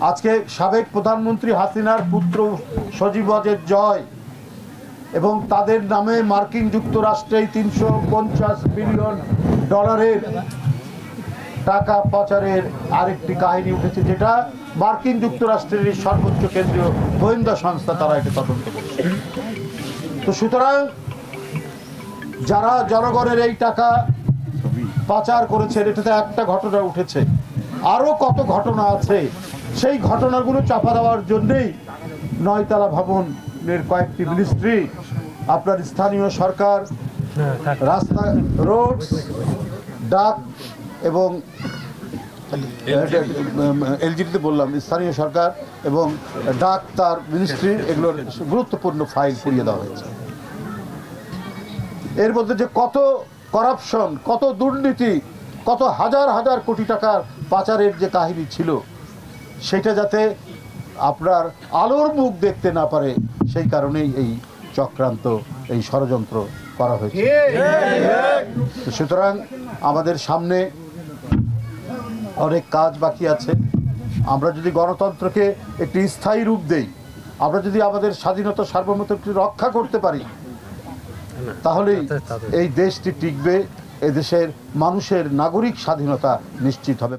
আজকে সাবেক প্রধানমন্ত্রী হাসিনার পুত্র সজীব ওয়াজেদ জয় এবং তাদের নামে মার্কিন যুক্তরাষ্ট্রে 350 বিলিয়ন ডলারের টাকা পাচারের আরেকটি কাহিনী উঠেছে, যেটা মার্কিন যুক্তরাষ্ট্রের সর্বোচ্চ কেন্দ্রীয় গোয়েন্দা সংস্থা তারা এটা তদন্ত করছে। তো সুতরাং যারা জনগণের এই টাকা পাচার করেছে, এটাতে একটা ঘটনা উঠেছে, আরও কত ঘটনা আছে। সেই ঘটনাগুলো চাপা দেওয়ার জন্যেই 9 তলা ভবনের কয়েকটি মিনিস্ট্রি, আপনার স্থানীয় সরকার, রাস্তা, রোড, ডাক এবং এলজিডিতে বললাম স্থানীয় সরকার এবং ডাক তার মিনিস্ট্রির এগুলোর গুরুত্বপূর্ণ ফাইল পুড়িয়ে দেওয়া হয়েছে। এর মধ্যে যে কত করাপশন, কত দুর্নীতি, কত হাজার হাজার কোটি টাকার পাচারের যে কাহিনী ছিল, সেটা যাতে আপনার আলোর মুখ দেখতে না পারে, সেই কারণেই এই চক্রান্ত, এই ষড়যন্ত্র করা হয়েছে। সুতরাং আমাদের সামনে অনেক কাজ বাকি আছে। আমরা যদি গণতন্ত্রকে একটি স্থায়ী রূপ দেই, আমরা যদি আমাদের স্বাধীনতা সার্বভৌমত্বকে রক্ষা করতে পারি, তাহলেই এই দেশটি টিকবে, এদেশের মানুষের নাগরিক স্বাধীনতা নিশ্চিত হবে।